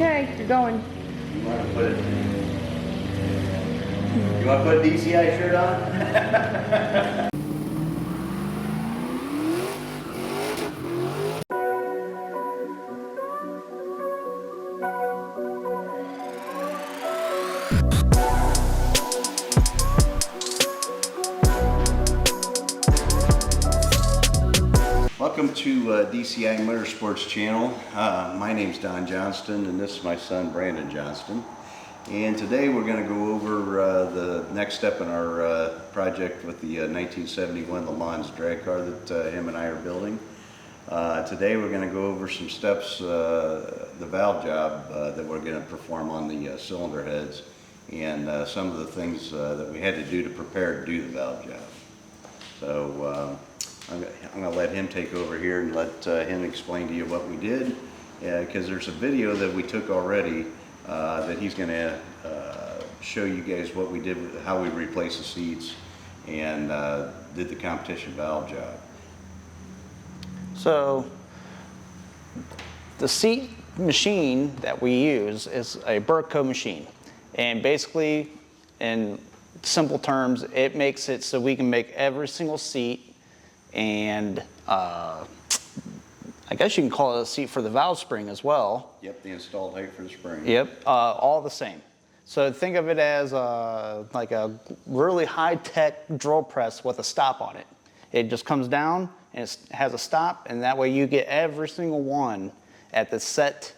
Okay, you're going. You want to put a DCI shirt on? Welcome to DCI Motorsports channel. My name's Don Johnston and this is my son Brandon Johnston. And today we're going to go over the next step in our project with the 1971 Le Mans drag car that him and I are building. Today we're going to go over some steps, the valve job that we're going to perform on the cylinder heads, and some of the things that we had to do to prepare to do the valve job. So I'm going to let him take over here and let him explain to you what we did, because there's a video that we took already that he's going to show you guys what we did, with how we replaced the seats and did the competition valve job. So the seat machine that we use is a Burco machine, and basically in simple terms it makes it so we can make every single seat, and I guess you can call it a seat for the valve spring as well. Yep, the installed height for the spring. Yep, all the same. So think of it as like a really high-tech drill press with a stop on it. It just comes down and it has a stop, and that way you get every single one at the set,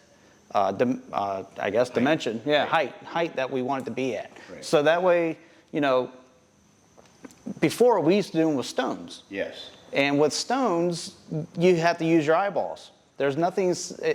I guess, dimension. Yeah, height that we want it to be at. Right. So that way, you know, before we used to do them with stones. Yes. And with stones, you have to use your eyeballs. There's nothing,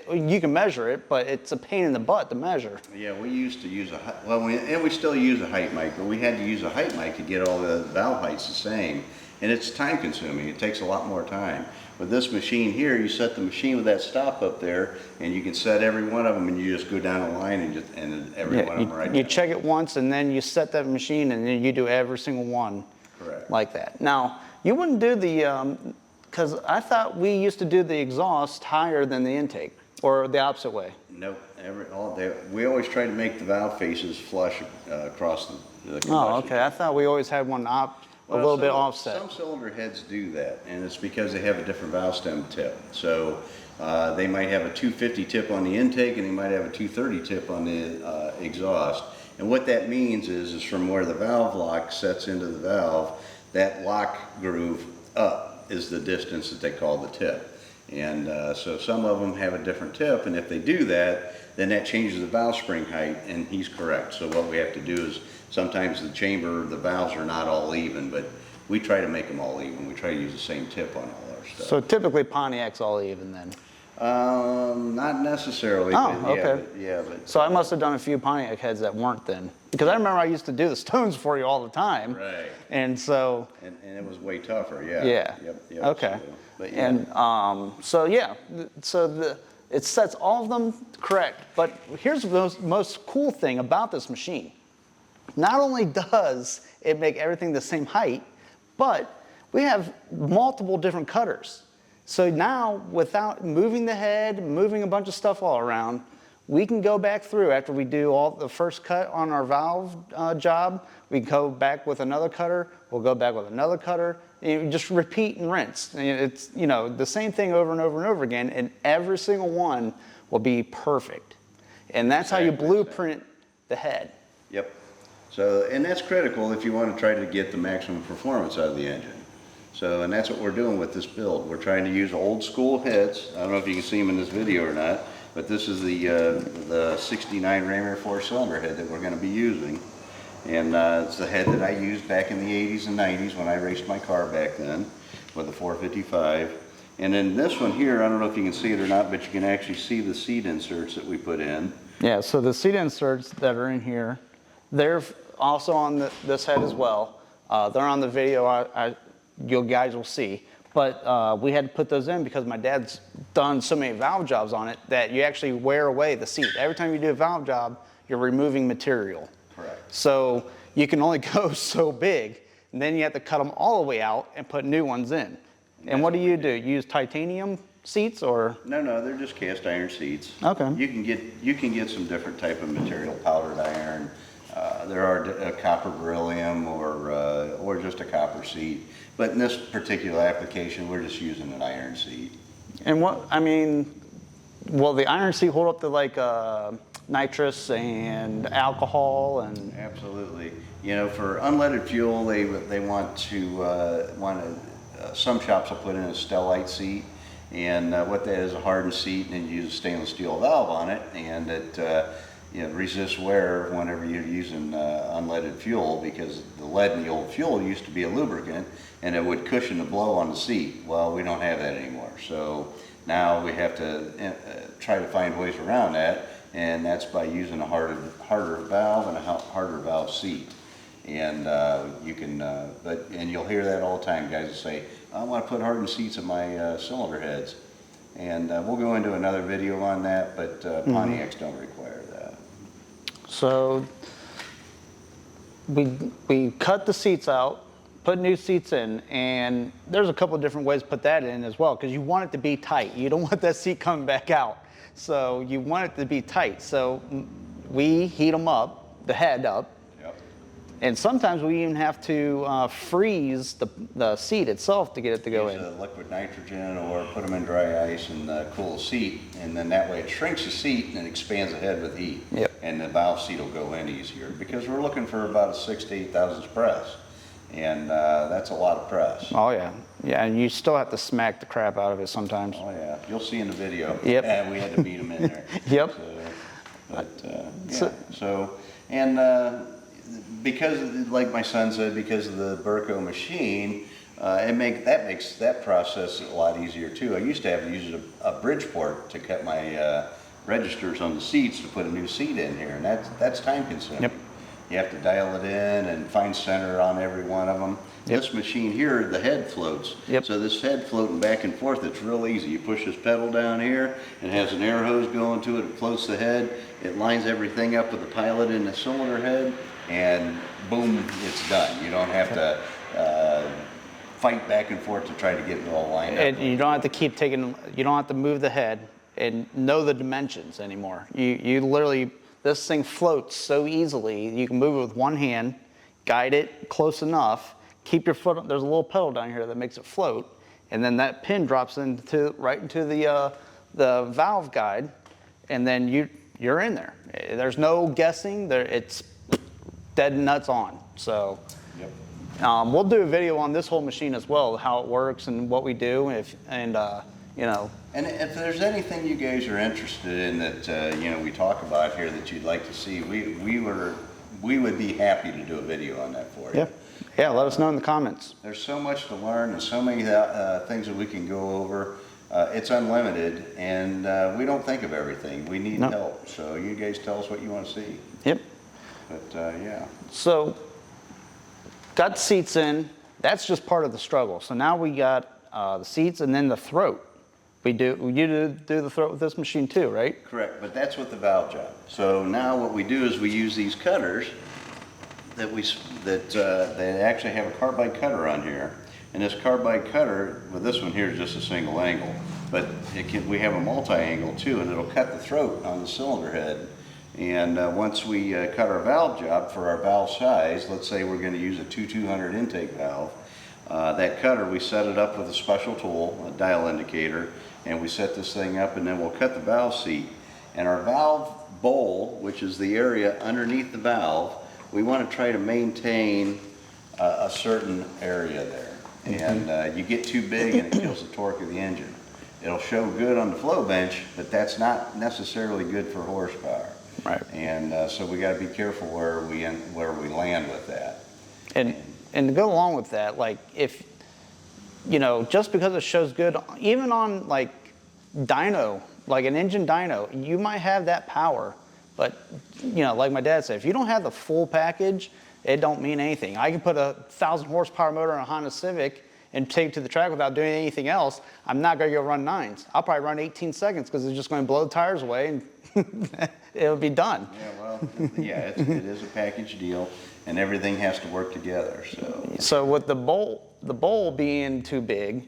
you can measure it, but it's a pain in the butt to measure. Yeah, we used to use we still use a height mic, but we had to use a height mic to get all the valve heights the same. And it's time consuming, it takes a lot more time. With this machine here, you set the machine with that stop up there, and you can set every one of them, and you just go down the line and every one of them right You down. check it once, and then you set that machine, and then you do every single one. Correct. Like that. Now, you wouldn't do the, because I thought we used to do the exhaust higher than the intake, or the opposite way. Nope, we always try to make the valve faces flush across the combustion. Oh, okay. I thought we always had one a little bit offset. Some cylinder heads do that, and it's because they have a different valve stem tip. So they might have a 250 tip on the intake, and they might have a 230 tip on the exhaust. And what that means is from where the valve lock sets into the valve, that lock groove up is the distance that they call the tip. And so some of them have a different tip, and if they do that, then that changes the valve spring height, and he's correct. So what we have to do is, sometimes the chamber, the valves are not all even, but we try to make them all even. We try to use the same tip on all our stuff. So typically Pontiac's all even then? Not necessarily. Oh, but okay. But so I must have done a few Pontiac heads that weren't then. Because I remember I used to do the stones for you all the time. Right. And so. And it was way tougher, yeah. Yeah. Yep. Okay. So, but yeah. And so yeah, so it sets all of them correct. But here's the most cool thing about this machine. Not only does it make everything the same height, but we have multiple different cutters. So now, without moving the head, moving a bunch of stuff all around, we can go back through after we do all the first cut on our valve job. We go back with another cutter. We'll go back with another cutter. And you just repeat and rinse. And it's, you know, the same thing over and over and over again, and every single one will be perfect. And that's how you blueprint the head. Yep. So, and that's critical if you want to try to get the maximum performance out of the engine. So, and that's what we're doing with this build. We're trying to use old school heads. I don't know if you can see them in this video or not, but this is the 69 Ram Air 4-cylinder head that we're going to be using. And it's the head that I used back in the 80s and 90s when I raced my car back then with a 455. And then this one here, I don't know if you can see it or not, but you can actually see the seat inserts that we put in. Yeah, so the seat inserts that are in here, they're also on this head as well. They're on the video you guys will see. But we had to put those in because my dad's done so many valve jobs on it that you actually wear away the seat. Every time you do a valve job, you're removing material. Correct. So you can only go so big, and then you have to cut them all the way out and put new ones in. And what do? You use titanium seats or? No, they're just cast iron seats. Okay. You can get some different type of material, powdered iron. There are a copper beryllium or just a copper seat. But in this particular application, we're just using an iron seat. And will the iron seat hold up to like nitrous and alcohol and? Absolutely. You know, for unleaded fuel, they want some shops will put in a stellite seat, and what that is, a hardened seat, and you use a stainless steel valve on it, and it resists wear whenever you're using unleaded fuel, because the lead in the old fuel used to be a lubricant, and it would cushion the blow on the seat. Well, we don't have that anymore, so now we have to try to find ways around that, and that's by using a harder valve and a harder valve seat. And you can, and you'll hear that all the time. Guys will say, "I want to put hardened seats in my cylinder heads," and we'll go into another video on that. But Pontiacs don't require that. So we cut the seats out, put new seats in, and there's a couple of different ways to put that in as well, because you want it to be tight. You don't want that seat coming back out. So you want it to be tight. So we heat them up, the head up. Yep. And sometimes we even have to freeze the seat itself to get it to go in. Use liquid nitrogen or put them in dry ice and cool the seat, and then that way it shrinks the seat and it expands the head with heat. Yep. And the valve seat will go in easier, because we're looking for about a 6,000 to 8,000 press, and that's a lot of press. Oh yeah, yeah, and you still have to smack the crap out of it sometimes. Oh yeah, you'll see in the video. Yep. And we had to beat them in there. Yep. Because, like my son said, because of the Burco machine, that makes that process a lot easier too. I used to have to use a Bridgeport to cut my registers on the seats to put a new seat in here, and that's time consuming. Yep. You have to dial it in and find center on every one of them. Yep. This machine here, the head floats. Yep. So this head floating back and forth, it's real easy. You push this pedal down here, it has an air hose going to it, it floats the head, it lines everything up with the pilot in the cylinder head, and boom, it's done. You don't have to fight back and forth to try to get it all lined up. And you don't have to you don't have to move the head and know the dimensions anymore. You literally, this thing floats so easily, you can move it with one hand, guide it close enough, keep your foot, there's a little pedal down here that makes it float, and then that pin drops right into the valve guide, and then you're in there. There's no guessing, it's dead nuts on. So Yep. we'll do a video on this whole machine as well, how it works and what we do, you know. And if there's anything you guys are interested in that we talk about here that you'd like to see, we would be happy to do a video on that for you. Yeah, let us know in the comments. There's so much to learn and so many things that we can go over. It's unlimited, and we don't think of everything. We need help. So you guys tell us what you want to see. Yep. But yeah. So got the seats in. That's just part of the struggle. So now we got the seats and then the throat. You do the throat with this machine too, right? Correct, but that's with the valve job. So now what we do is we use these cutters that they actually have a carbide cutter on here, and this carbide cutter, well, this one here is just a single angle, but we have a multi-angle too, and it'll cut the throat on the cylinder head. And once we cut our valve job for our valve size, let's say we're going to use a 2200 intake valve, that cutter, we set it up with a special tool, a dial indicator, and we set this thing up, and then we'll cut the valve seat. And our valve bowl, which is the area underneath the valve, we want to try to maintain a certain area there. And you get too big and it kills the torque of the engine. It'll show good on the flow bench, but that's not necessarily good for horsepower. Right. And so we got to be careful where we land with that. And to go along with that, like if, just because it shows good, even on like dyno, like an engine dyno, you might have that power, but like my dad said, if you don't have the full package, it don't mean anything. I can put a 1,000 horsepower motor on a Honda Civic and take it to the track without doing anything else. I'm not going to go run 9s. I'll probably run 18 seconds because it's just going to blow the tires away and it'll be done. Yeah, well, yeah, it is a package deal, and everything has to work together. So with the bowl being too big,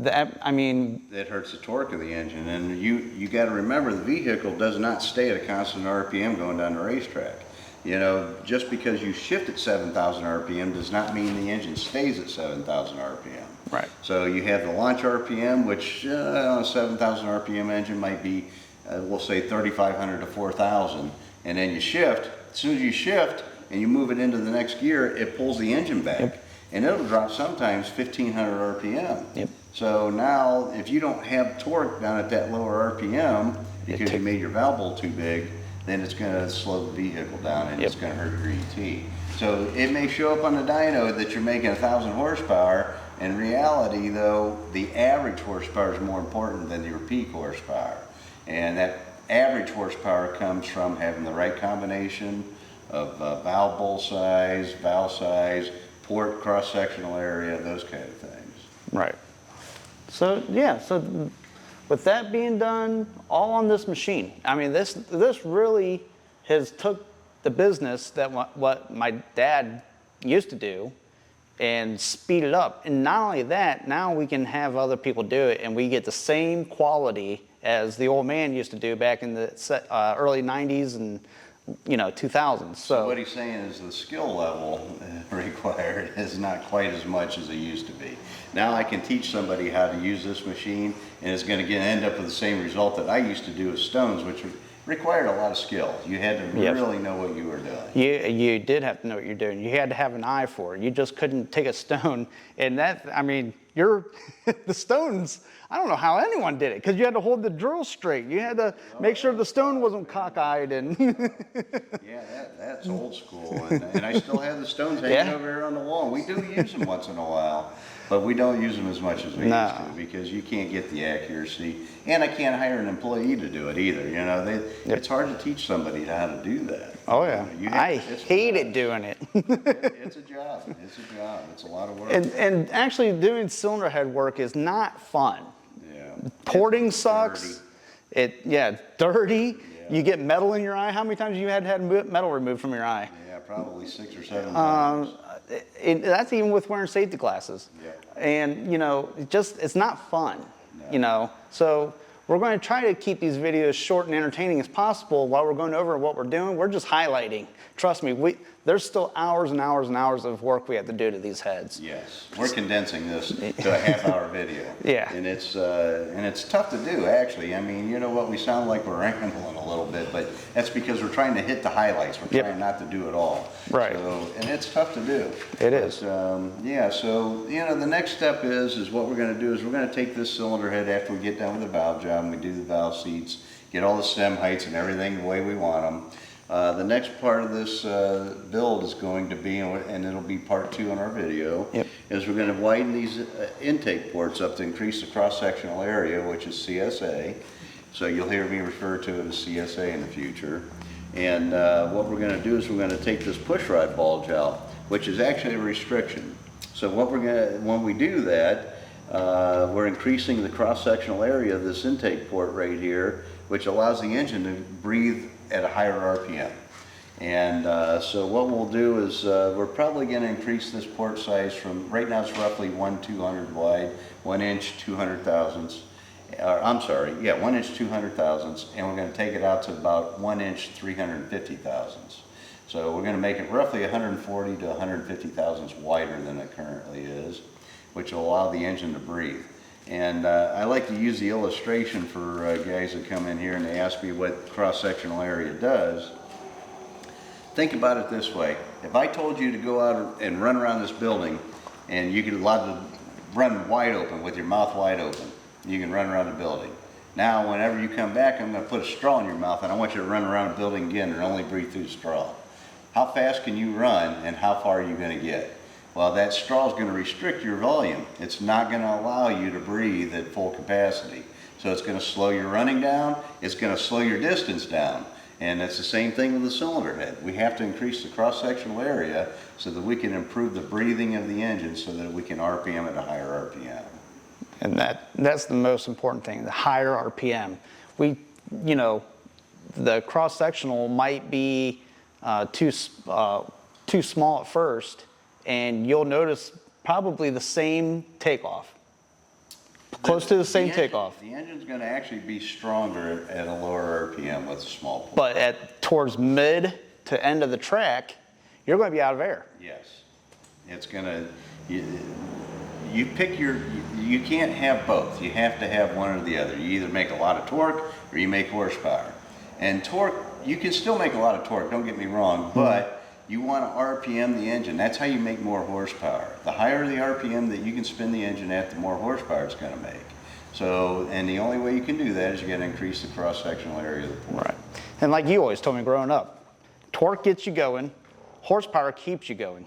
I mean, That hurts the torque of the engine. And you got to remember, the vehicle does not stay at a constant RPM going down the racetrack. You know, just because you shift at 7,000 RPM does not mean the engine stays at 7,000 RPM. right. So you have the launch RPM, which on a 7,000 RPM engine might be, we'll say 3,500 to 4,000. And then you shift. As soon as you shift and you move it into the next gear, it pulls the engine back. Yep. And it'll drop sometimes 1,500 RPM. Yep. So now, if you don't have torque down at that lower RPM, because you made your valve bowl too big, then it's going to slow the vehicle down and it's going to hurt your ET. So it may show up on the dyno that you're making 1,000 horsepower. In reality, though, the average horsepower is more important than your peak horsepower. And that average horsepower comes from having the right combination of valve bowl size, valve size, port cross-sectional area, those kind of things. Right. So yeah, so with that being done, all on this machine. I mean, this really has took the business that what my dad used to do and speed it up. And not only that, now we can have other people do it and we get the same quality as the old man used to do back in the early 90s and 2000s. So what he's saying is the skill level required is not quite as much as it used to be. Now I can teach somebody how to use this machine and it's going to end up with the same result that I used to do with stones, which required a lot of skill. You had to really know what you were doing. You did have to know what you're doing. You had to have an eye for it. You just couldn't take a stone. And that, I mean, the stones, I don't know how anyone did it, because you had to hold the drill straight. You had to make sure the stone wasn't cockeyed. And yeah, that's old school. And I still have the stones hanging over here on the wall. We do use them once in a while, but we don't use them as much as we used to, because you can't get the accuracy. And I can't hire an employee to do it either. It's hard to teach somebody how to do that. Oh yeah, I hated doing it. It's a job. It's a job. It's a lot of work. And actually doing cylinder head work is not fun. Yeah. Porting sucks. Dirty. Dirty. Yeah. You get metal in your eye. How many times have you had metal removed from your eye? Yeah, probably 6 or 7 times. That's even with wearing safety glasses. Yeah. And it's not fun. No. So we're going to try to keep these videos short and entertaining as possible while we're going over what we're doing. We're just highlighting. Trust me, there's still hours and hours and hours of work we have to do to these heads. Yes, we're condensing this to a half-hour video. Yeah. And it's tough to do, actually. I mean, you know what, we sound like we're rambling a little bit, but that's because we're trying to hit the highlights. We're trying not to do it all. Right. And it's tough to do. It is. Yeah, so, the next step is what we're going to do is we're going to take this cylinder head after we get done with the valve job and we do the valve seats, get all the stem heights and everything the way we want them. The next part of this build is going to be, and it'll be part 2 on our video, is we're going to widen these intake ports up to increase the cross-sectional area, which is CSA. So you'll hear me refer to it as CSA in the future. And what we're going to do is we're going to take this pushrod bulge out, which is actually a restriction. So when we do that, we're increasing the cross-sectional area of this intake port right here, which allows the engine to breathe at a higher RPM. And so what we'll do is we're probably going to increase this port size from, right now it's roughly 1/200 wide, 1 inch 200 thousandths. 1 inch 200 thousandths, and we're going to take it out to about 1 inch 350 thousandths. So we're going to make it roughly 140 to 150 thousandths wider than it currently is, which will allow the engine to breathe. And I like to use the illustration for guys that come in here and they ask me what cross-sectional area does. Think about it this way. If I told you to go out and run around this building and you could allow to run wide open with your mouth wide open, you can run around the building. Now, whenever you come back, I'm going to put a straw in your mouth and I want you to run around the building again and only breathe through the straw. How fast can you run and how far are you going to get? Well, that straw is going to restrict your volume. It's not going to allow you to breathe at full capacity. So it's going to slow your running down. It's going to slow your distance down. And it's the same thing with the cylinder head. We have to increase the cross-sectional area so that we can improve the breathing of the engine so that we can RPM at a higher RPM. And that's the most important thing, the higher RPM. The cross-sectional might be too small at first, and you'll notice probably the same takeoff. close to the same engine- takeoff. The engine's gonna actually be stronger at a lower RPM with a small port. But towards mid to end of the track, you're going to be out of air. Yes. It's gonna, you pick you can't have both. You have to have one or the other. You either make a lot of torque or you make horsepower. And torque, you can still make a lot of torque, don't get me wrong, but you want to RPM the engine. That's how you make more horsepower. The higher the RPM that you can spin the engine at, the more horsepower it's going to make. So, and the only way you can do that is you got to increase the cross-sectional area of the port. Right. And like you always told me growing up, torque gets you going, horsepower keeps you going.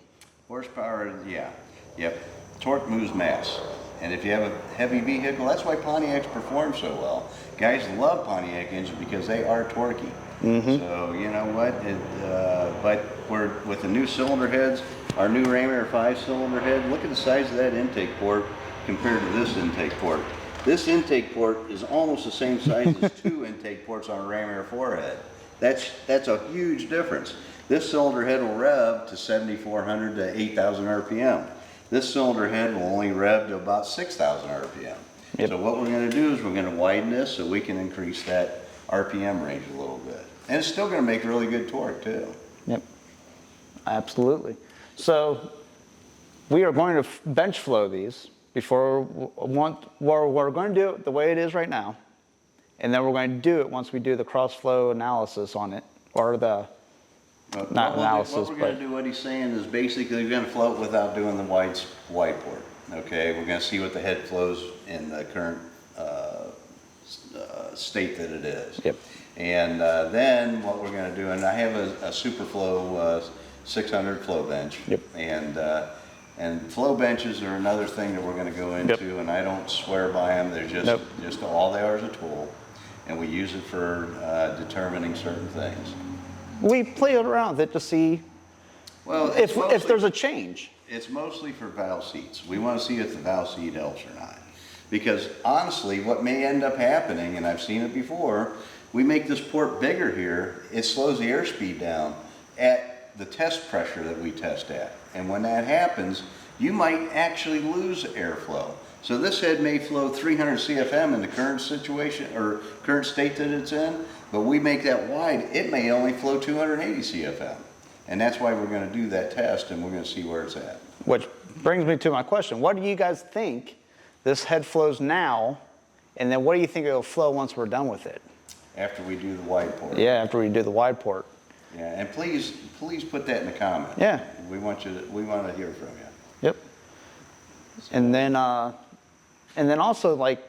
Horsepower, yeah, yep. Torque moves mass. And if you have a heavy vehicle, that's why Pontiacs perform so well. Guys love Pontiac engines because they are torquey. So you know what? But with the new cylinder heads, our new Ram Air 5-cylinder head, look at the size of that intake port compared to this intake port. This intake port is almost the same size as 2 intake ports on a Ram Air 4 head. That's a huge difference. This cylinder head will rev to 7,400 to 8,000 RPM. This cylinder head will only rev to about 6,000 RPM. Yep. So what we're going to do is we're going to widen this so we can increase that RPM range a little bit. And it's still going to make really good torque too. Yep, absolutely. So we are going to bench flow these before we're going to do it the way it is right now. And then we're going to do it once we do the cross flow analysis on it, or the not analysis, what we're going to do, what he's saying is basically we're going to float without doing the wide port. Okay, we're going to see what the head flows in the current state that it is. Yep. And then what we're going to do, and I have a Superflow 600 flow bench. Yep. And flow benches are another thing that we're going to go into, Yep. and I don't swear by them. They're just Nope. just all they are is a tool, and we use it for determining certain things. We play around with it to see Well, if there's a change. It's mostly for valve seats. We want to see if the valve seat helps or not. Because honestly, what may end up happening, and I've seen it before, we make this port bigger here, it slows the airspeed down at the test pressure that we test at. And when that happens, you might actually lose airflow. So this head may flow 300 CFM in the current situation or current state that it's in, but we make that wide, it may only flow 280 CFM. And that's why we're going to do that test, and we're going to see where it's at. Which brings me to my question. What do you guys think this head flows now, and then what do you think it'll flow once we're done with it? After we do the wide port. Yeah, after we do the wide port. Yeah, and please put that in the comments. Yeah. We want to hear from you. Yep. And then also, like,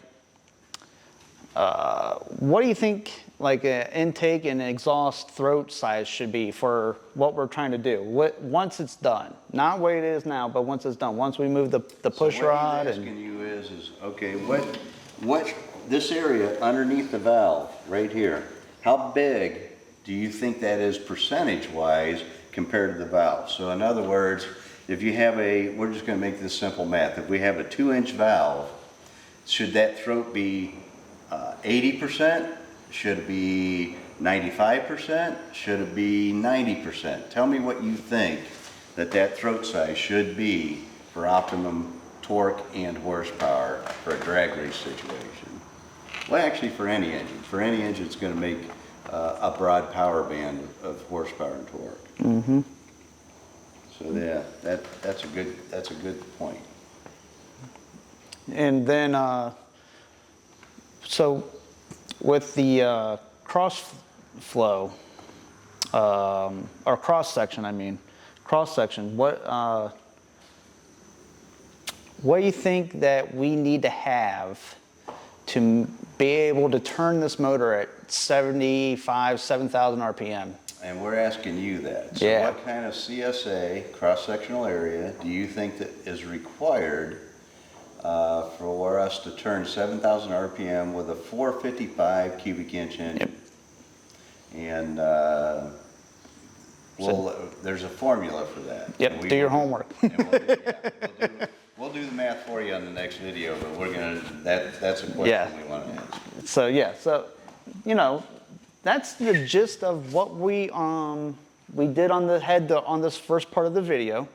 what do you think, like, an intake and exhaust throat size should be for what we're trying to do? Once it's done, not the way it is now, but once it's done, once we move the push rod. What he's asking you is okay, what this area underneath the valve right here, how big do you think that is percentage-wise compared to the valve? So in other words, if you have we're just going to make this simple math. If we have a 2-inch valve, should that throat be 80%? Should it be 95%? Should it be 90%? Tell me what you think that throat size should be for optimum torque and horsepower for a drag race situation. Well, actually for any engine. For any engine, it's going to make a broad power band of horsepower and torque. Mm-hmm. So yeah, that's a good point. And then, so with the cross flow, or cross section, what do you think that we need to have to be able to turn this motor at 7,000 RPM? And we're asking you that. So Yeah. what kind of CSA, cross-sectional area, do you think that is required for us to turn 7,000 RPM with a 455 cubic inch engine? Yep. And there's a formula for that. Yep, And do your homework. We'll do the math for you on the next video, but that's a question Yeah. we want to answer. So yeah, so you know, that's the gist of what we did on the head on this first part of the video,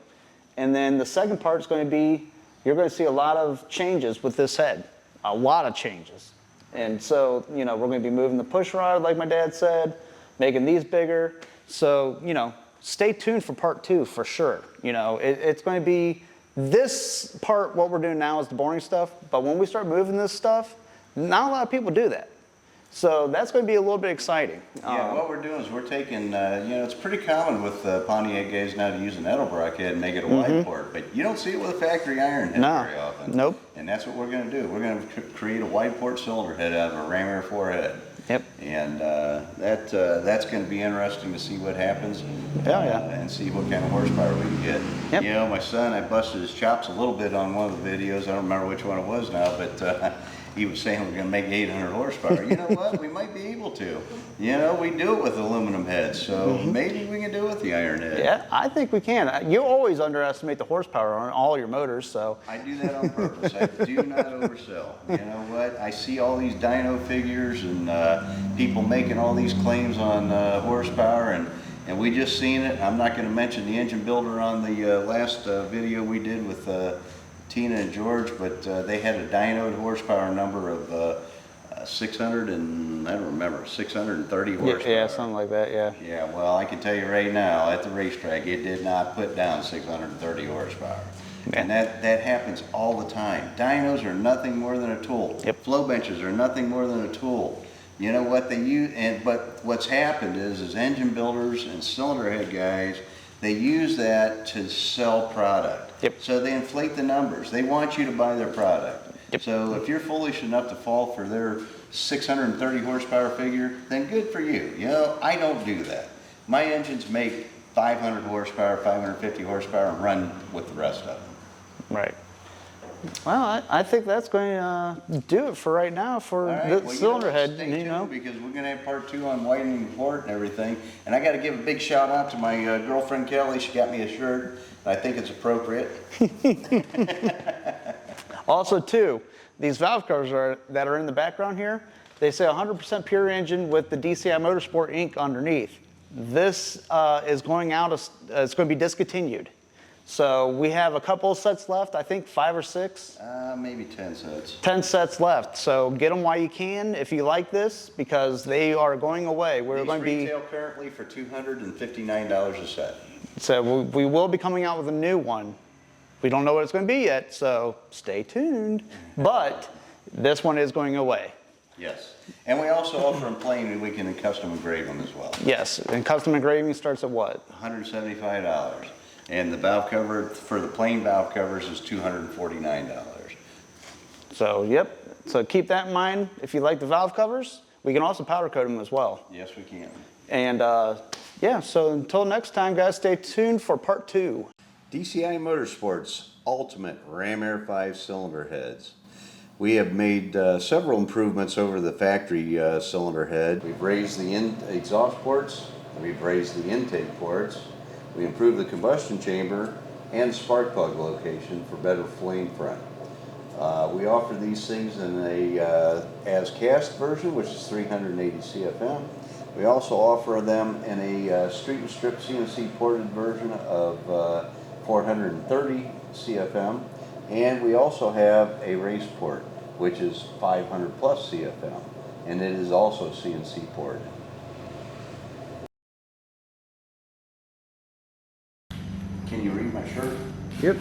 and then the second part is going to be you're going to see a lot of changes with this head, a lot of changes. And so, you know, we're going to be moving the push rod, like my dad said, making these bigger. So, you know, stay tuned for part 2 for sure. You know, it's going to be this part. What we're doing now is the boring stuff, but when we start moving this stuff, not a lot of people do that. So that's going to be a little bit exciting. Yeah, what we're doing is we're taking, you know, it's pretty common with Pontiac guys now to use an Edelbrock head and make it a wide port, but you don't see it with a factory iron head very often. Nope. And that's what we're going to do. We're going to create a wide port cylinder head out of a ram air 4 head. Yep. And that's going to be interesting to see what happens. And see what kind of horsepower we can get. Yep. You know, my son, I busted his chops a little bit on one of the videos. I don't remember which one it was now, but he was saying we're going to make 800 horsepower. You know what? We might be able to. You know, we do it with aluminum heads, so maybe we can do it with the iron head. Yeah, I think we can. You always underestimate the horsepower on all your motors, so. I do that on purpose. I do not oversell. You know what? I see all these dyno figures and people making all these claims on horsepower, and we just seen it. I'm not going to mention the engine builder on the last video we did with Tina and George, but they had a dyno horsepower number of 600 and I don't remember, 630 horsepower. Yeah, something like that. Yeah. Yeah. Well, I can tell you right now, at the racetrack, it did not put down 630 horsepower. And that happens all the time. Dynos are nothing more than a tool. Yep. Flow benches are nothing more than a tool. You know what they use, but what's happened is engine builders and cylinder head guys, they use that to sell product. Yep. So they inflate the numbers. They want you to buy their product. Yep. So if you're foolish enough to fall for their 630 horsepower figure, then good for you. You know, I don't do that. My engines make 500 horsepower, 550 horsepower, and run with the rest of them. Right. Well, I think that's going to do it for right now for the cylinder head. Stay tuned, because we're going to have part 2 on widening the port and everything. And I got to give a big shout out to my girlfriend Kelly. She got me a shirt. I think it's appropriate. Also, too, these valve covers that are in the background here, they say 100% pure engine with the DCI Motorsport ink underneath. This is going out. It's going to be discontinued. So we have a couple of sets left, I think 5 or 6. Maybe 10 sets. 10 sets left. So get them while you can if you like this, because they are going away. We're going to be retail currently for $259 a set. So we will be coming out with a new one. We don't know what it's going to be yet, so stay tuned. But this one is going away. Yes. And we also offer them plain, and we can custom engrave them as well. Yes, and custom engraving starts at what? $175. And the valve cover for the plain valve covers is $249. So, yep. So keep that in mind. If you like the valve covers, we can also powder coat them as well. Yes, we can. And yeah, so until next time, guys, stay tuned for part 2. DCI Motorsports Ultimate Ram Air 5 cylinder heads. We have made several improvements over the factory cylinder head. We've raised the exhaust ports, we've raised the intake ports, we improved the combustion chamber and spark plug location for better flame front. We offer these things in a as cast version, which is 380 CFM. We also offer them in a street and strip CNC ported version of 430 CFM, and we also have a race port, which is 500 plus CFM, and it is also CNC ported. Can you read my shirt? Yep.